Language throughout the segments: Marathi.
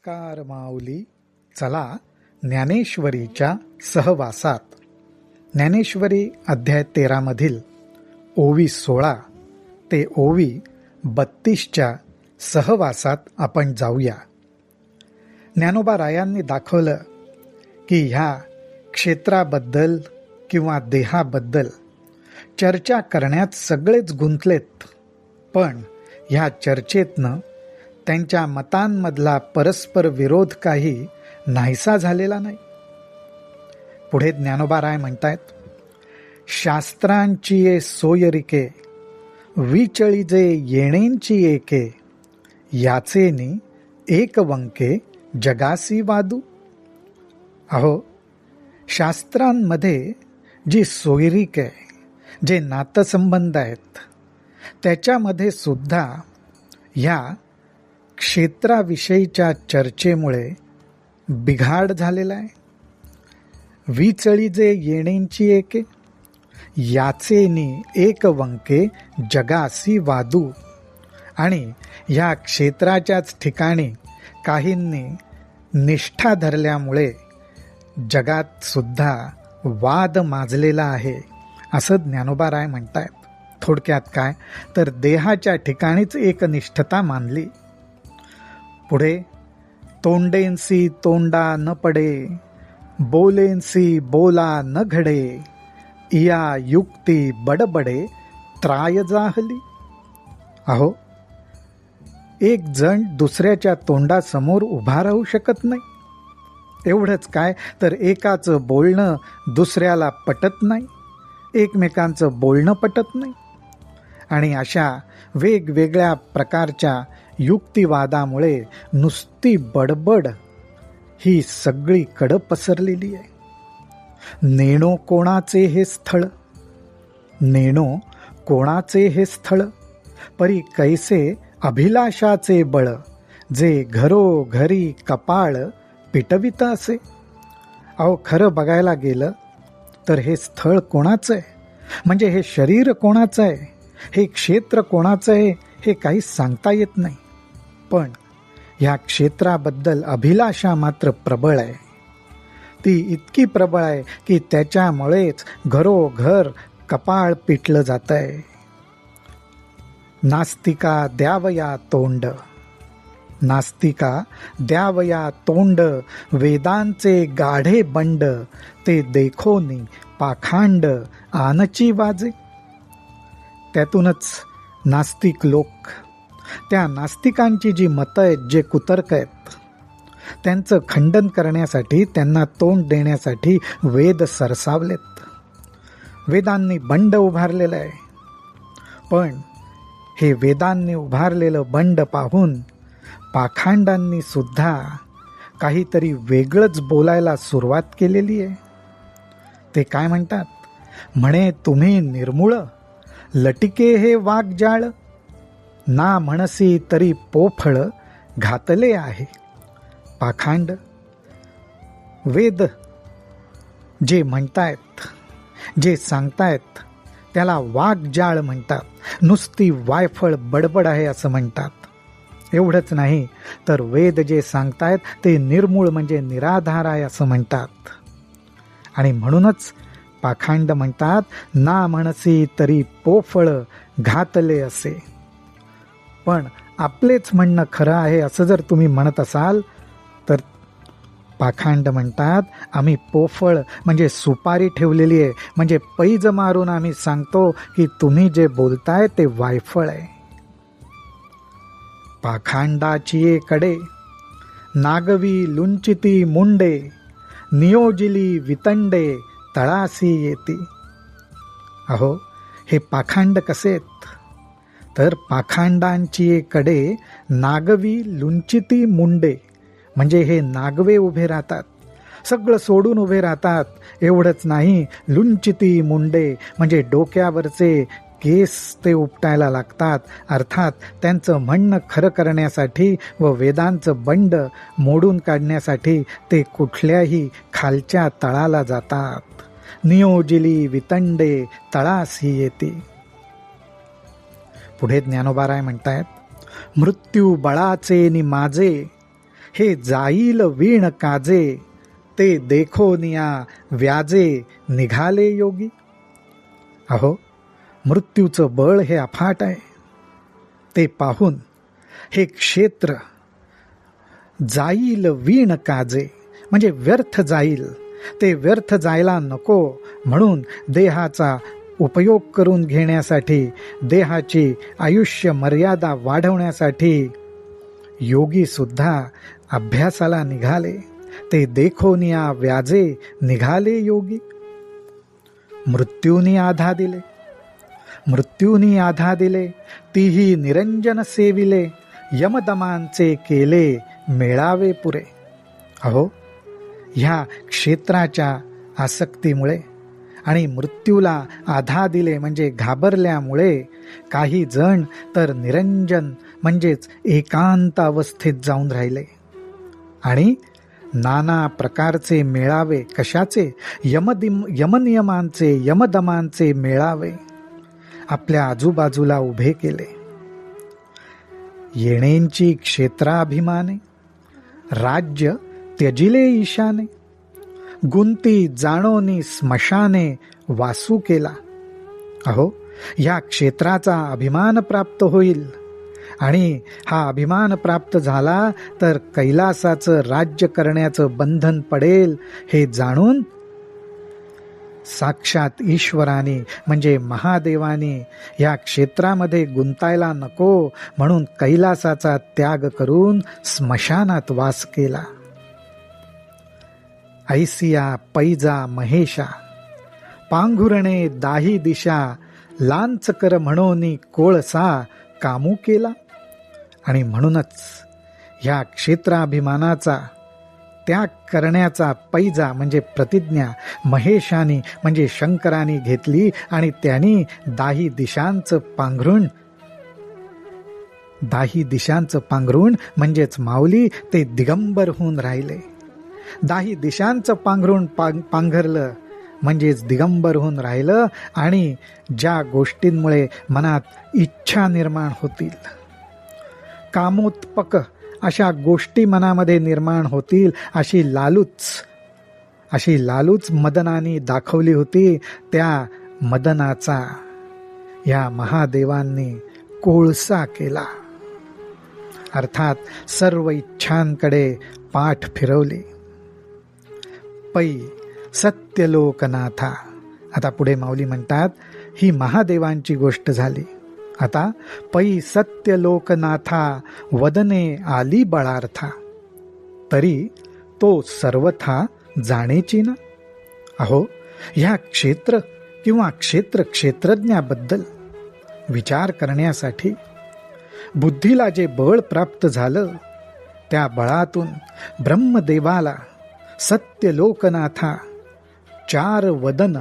नमस्कार माऊली. चला ज्ञानेश्वरीच्या सहवासात ज्ञानेश्वरी अध्याय 13 मधील ओवी 16 ते ओवी 32च्या सहवासात आपण जाऊया. ज्ञानोबा रायांनी दाखवलं की ह्या क्षेत्राबद्दल किंवा देहाबद्दल चर्चा करण्यात सगळेच गुंतलेत, पण ह्या चर्चेतनं त्यांच्या मतांमधला परस्पर विरोध काही नाहीसा झालेला नाही. पुढे ज्ञानोबा राय म्हणतायत, शास्त्रांची ये सोयरिके विचळिजे येणेंची एके याचेनी एक वंके जगासी वादू. अहो, शास्त्रांमध्ये जी सोयरीक आहे, जे नातसंबंध आहेत, त्याच्यामध्ये सुद्धा ह्या क्षेत्राविषयीच्या चर्चेमुळे बिघाड झालेला आहे. विचळिजे येणेंची एके याचेनी एक वंके जगासी वादू. आणि ह्या क्षेत्राच्याच ठिकाणी काहींनी निष्ठा धरल्यामुळे जगात सुद्धा वाद माजलेला आहे, असं ज्ञानोबा राय म्हणतायत. थोडक्यात काय तर देहाच्या ठिकाणीच एक निष्ठता मानली. पुढे तोंडेंसी तोंडा न पडे बोलेंसी बोला न घडे इया युक्ती बडबडे त्राय जाहली. अहो, एक जण दुसऱ्याच्या तोंडासमोर उभा राहू शकत नाही. एवढंच काय तर एकाचं बोलणं दुसऱ्याला पटत नाही, एकमेकांचं बोलणं पटत नाही. आणि अशा वेगवेगळ्या प्रकारच्या युक्तिवादामुळे नुसती बडबड ही सगळीकडं पसरलेली आहे. नेणो कोणाचे हे स्थळ, नेणो कोणाचे हे स्थळ, परी कैसे अभिलाषाचे बळ, जे घरोघरी कपाळ पिटवित असे. अहो, खरं बघायला गेलं तर हे स्थळ कोणाचं आहे, म्हणजे हे शरीर कोणाचं आहे, हे क्षेत्र कोणाचं आहे, हे काही सांगता येत नाही. पण ह्या क्षेत्राबद्दल अभिलाषा मात्र प्रबळ आहे. ती इतकी प्रबळ आहे की त्याच्यामुळेच घरोघर कपाळ पिटलं जात आहे. नास्तिका द्यावया तोंड, नास्तिका द्यावया तोंड, वेदांचे गाढे बंड, ते देखोनी पाखांड आनची वाजे. त्यातूनच नास्तिक लोक, त्या नास्तिकांची जी मतं आहेत, जे कुतर्क आहेत, त्यांचं खंडन करण्यासाठी, त्यांना तोंड देण्यासाठी वेद सरसावलेत. वेदांनी बंड उभारलेलं आहे. पण हे वेदांनी उभारलेलं बंड पाहून पाखांडांनी सुद्धा काहीतरी वेगळंच बोलायला सुरुवात केलेली आहे. ते काय म्हणतात, म्हणे तुम्ही निर्मूळ लटिके हे वाघजाळ, ना म्हणसी तरी पोफळ घातले आहे. पाखांड वेद जे म्हणतायत, जे सांगतायत, त्याला वाघजाळ म्हणतात. नुसती वायफळ बडबड आहे असं म्हणतात. एवढंच नाही तर वेद जे सांगतायत ते निर्मूळ म्हणजे निराधार आहे असं म्हणतात. आणि म्हणूनच पाखांड म्हणतात, ना म्हणसी तरी पोफळ घातले असे. पण आपलेच म्हणणं खरं आहे असं जर तुम्ही म्हणत असाल तर पाखांड म्हणतात, आम्ही पोफळ म्हणजे सुपारी ठेवलेली आहे, म्हणजे पैज मारून आम्ही सांगतो की तुम्ही जे बोलताय ते वायफळ आहे. पाखांडाची कडे नागवी लुंचिती मुंडे, नियोजिली वितंडे तळासी येती. अहो, हे पाखांड कसे आहेत तर पाखांडांची कडे नागवी लुंचिती मुंडे, म्हणजे हे नागवे उभे राहतात, सगळं सोडून उभे राहतात. एवढंच नाही, लुंचिती मुंडे म्हणजे डोक्यावरचे केस ते उपटायला लागतात. अर्थात त्यांचं म्हणणं खरं करण्यासाठी व वेदांचं बंड मोडून काढण्यासाठी ते कुठल्याही खालच्या तळाला जातात. नियोजिली वितंडे तळासी येते. पुढे ज्ञानोबा राय म्हणतायत, मृत्यू बळाचे नि माझे हे जाईल वीण काजे, ते देखोनिया व्याजे निघाले योगी. अहो, मृत्यूचं बळ हे अफाट आहे. ते पाहून हे क्षेत्र जाईल वीण काजे म्हणजे व्यर्थ जाईल, ते व्यर्थ जायला नको म्हणून देहाचा उपयोग करून घेण्यासाठी, देहाची आयुष्य मर्यादा वाढवण्यासाठी योगी सुद्धा अभ्यासाला निघाले. ते देखोनिया व्याजे निघाले योगी. मृत्यूनी आधा दिले, मृत्यूनी आधा दिले, तीही निरंजन सेविले, यमदमांचे केले मेळावे पुरे. अहो, ह्या क्षेत्राच्या आसक्तीमुळे आणि मृत्यूला आधा दिले म्हणजे घाबरल्यामुळे काही जण तर निरंजन म्हणजेच एकांत अवस्थेत जाऊन राहिले आणि नाना प्रकारचे मेळावे, कशाचे? यमनियमांचे, यमदमांचे मेळावे आपल्या आजूबाजूला उभे केले. येणेंची क्षेत्राभिमाने, राज्य त्यजिले ईशाने, गुंती जाणोनी स्मशाने वासू केला. अहो, या क्षेत्राचा अभिमान प्राप्त होईल आणि हा अभिमान प्राप्त झाला तर कैलासाचं राज्य करण्याचं बंधन पडेल हे जाणून साक्षात ईश्वराने म्हणजे महादेवाने या क्षेत्रामध्ये गुंतायला नको म्हणून कैलासाचा त्याग करून स्मशानात वास केला. ऐसिया पैजा महेशा, पांघुरणे दाही दिशा, लांचकर म्हणोनी कोळसा कामू केला. आणि म्हणूनच ह्या क्षेत्राभिमानाचा त्याग करण्याचा पैजा म्हणजे प्रतिज्ञा महेशानी म्हणजे शंकराने घेतली आणि त्यांनी दाही दिशांचं पांघरुण म्हणजेच माऊली ते दिगंबर होऊन राहिले. दाही दिशांचं पांघरुण पांघरलं म्हणजेच दिगंबर होऊन राहिलं आणि ज्या गोष्टींमुळे मनात इच्छा निर्माण होतील, कामोत्पक अशा गोष्टी मनामध्ये निर्माण होतील, अशी लालूच मदनाने दाखवली होती. त्या मदनाचा या महादेवांनी कोळसा केला. अर्थात सर्व इच्छांकडे पाठ फिरवली. पै सत्यलोकनाथा. आता पुढे माऊली म्हणतात ही महादेवांची गोष्ट झाली. आता पै सत्यलोकनाथा वदने आली बळार्था, तरी तो सर्वथा जाणेची ना. अहो, ह्या क्षेत्र किंवा क्षेत्रज्ञाबद्दल विचार करण्यासाठी बुद्धीला जे बळ प्राप्त झालं त्या बळातून ब्रह्मदेवाला सत्यलोकनाथा 4 वदन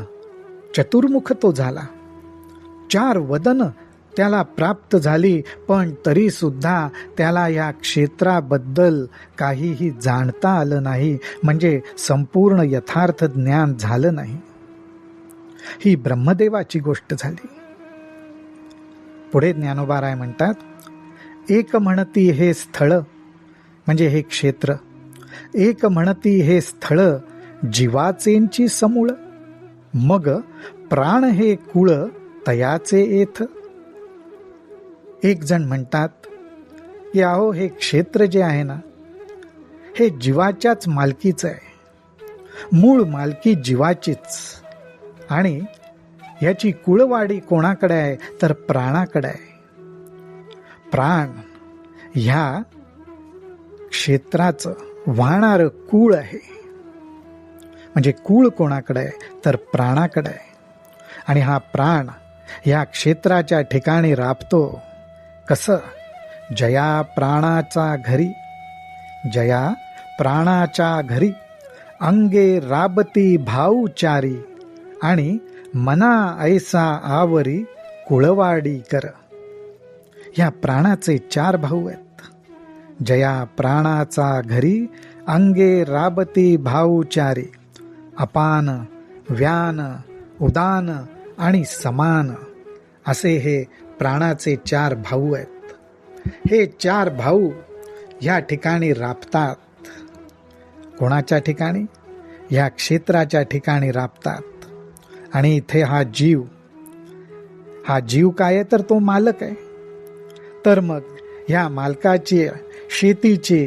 चतुर्मुख तो झाला. 4 वदन त्याला प्राप्त झाली, पण तरी सुद्धा त्याला या क्षेत्राबद्दल काहीही जाणता आलं नाही, म्हणजे संपूर्ण यथार्थ ज्ञान झालं नाही. ही ब्रह्मदेवाची गोष्ट झाली. पुढे ज्ञानोबा राय म्हणतात, एक म्हणती हे स्थळ म्हणजे हे क्षेत्र, एक म्हणती हे स्थळ जीवाचेंची समूळ, मग प्राण हे कुळ तयाचे येथ. एक जण म्हणतात की अहो, हे क्षेत्र जे आहे ना हे जीवाच्याच मालकीचं आहे, मूळ मालकी जीवाचीच, आणि याची कुळवाडी कोणाकडे आहे तर प्राणाकडे आहे. प्राण ह्या क्षेत्राचं वाहणारं कूळ आहे. म्हणजे कूळ कोणाकडे आहे तर प्राणाकडे आहे. आणि हा प्राण या क्षेत्राच्या ठिकाणी राबतो. कसं? जया प्राणाच्या घरी अंगे राबती भाऊचारी, आणि मना ऐसा आवरी कुळवाडी कर. ह्या प्राणाचे 4 भाऊ आहेत. जया प्राणाचा घरी अंगे राबती भाऊचारी, अपान, व्यान, उदान आणि समान असे हे प्राणाचे 4 भाऊ आहेत. हे 4 भाऊ ह्या ठिकाणी राबतात. कोणाच्या ठिकाणी? ह्या क्षेत्राच्या ठिकाणी राबतात. आणि इथे हा जीव काय आहे? तर तो मालक आहे. तर मग ह्या मालकाची, शेतीची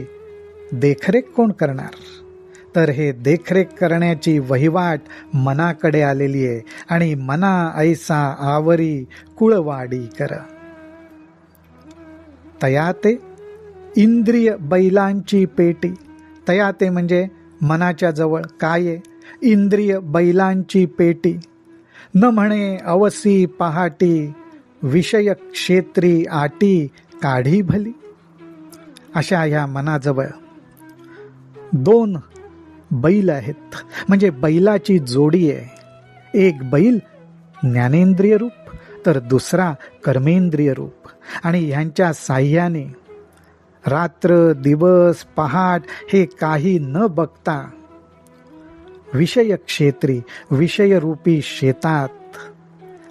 देखरेख कोण करणार? तर हे देखरेख करण्याची वहिवाट मनाकडे आलेली आहे. आणि मना ऐसा आवरी कुळवाडी कर. तयाते इंद्रिय बैलांची पेटी. तयाते म्हणजे मनाच्या जवळ. काय आहे? इंद्रिय बैलांची पेटी. न म्हणे अवसी पहाटी, विषय क्षेत्री आटी काढी भली. अशा ह्या मनाजवळ 2 बैल आहेत, म्हणजे बैलाची जोडी आहे. एक बैल ज्ञानेंद्रिय रूप, तर दुसरा कर्मेंद्रिय रूप. आणि ह्यांच्या साह्याने रात्र दिवस पहाट हे काही न बघता विषय क्षेत्री, विषयरूपी शेतात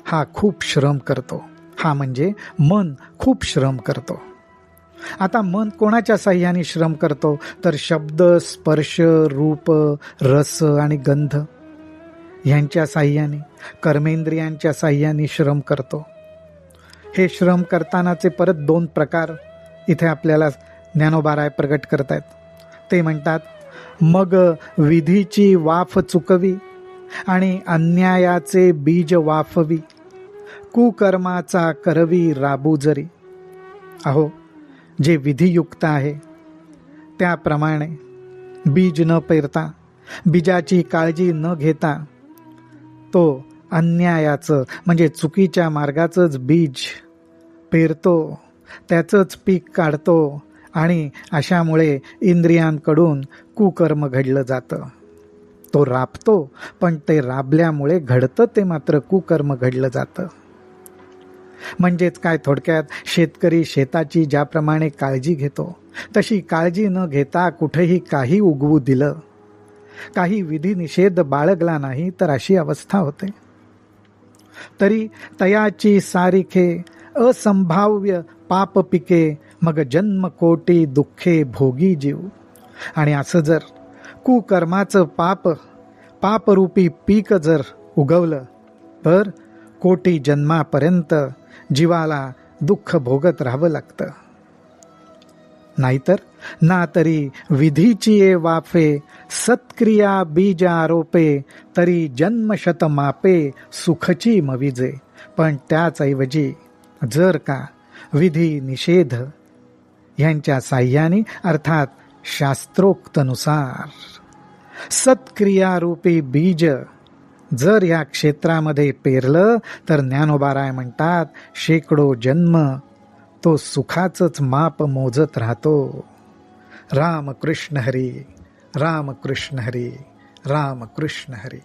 हा खूप श्रम करतो. हा म्हणजे मन खूप श्रम करतो. आता मन कोणाच्या साह्याने श्रम करतो? तर शब्द, स्पर्श, रूप, रस आणि गंध ह्यांच्या साह्याने, कर्मेंद्रियांच्या साह्याने श्रम करतो. हे श्रम करतानाचे परत 2 प्रकार इथे आपल्याला ज्ञानोबाराय प्रगट करतायत. ते म्हणतात, मग विधीची वाफ चुकवी आणि अन्यायाचे बीज वाफवी, कुकर्माचा करवी राबू जरी. अहो, जे विधियुक्त आहे त्याप्रमाणे बीज न पेरता, बीजाची काळजी न घेता, तो अन्यायाचं म्हणजे चुकीच्या मार्गाचंच बीज पेरतो, त्याचंच पीक काढतो. आणि अशामुळे इंद्रियांकडून कुकर्म घडलं जातं. तो राबतो, पण ते राबल्यामुळे घडतं ते मात्र कुकर्म घडलं जातं. म्हणजेच काय? थोडक्यात शेतकरी शेताची ज्याप्रमाणे काळजी घेतो, तशी काळजी न घेता कुठेही काही उगवू दिलं, काही विधी निषेध बाळगला नाही, तर अशी अवस्था होते. तरी तयाची सारिखे असंभाव्य पाप पिके, मग जन्म कोटी दुःखे भोगी जीव. आणि असं जर कुकर्माचं पापरूपी पीक जर उगवलं, तर कोटी जन्मापर्यंत जीवाला दुःख भोगत राहावं लागतं. नाहीतर ना तरी विधीची ये वाफे, सत्क्रिया बीज आरोपे, तरी जन्मशत मापे सुखची मविजे. पण त्याचऐवजी जर का विधी निषेध यांच्या साह्याने, अर्थात शास्त्रोक्तनुसार सत्क्रियारूपी बीज जर या क्षेत्रामध्ये पेरलं, तर ज्ञानोबाराय म्हणतात, शेकडो जन्म तो सुखाचंच माप मोजत राहतो. राम कृष्ण हरी, राम कृष्ण हरी, राम कृष्ण हरी.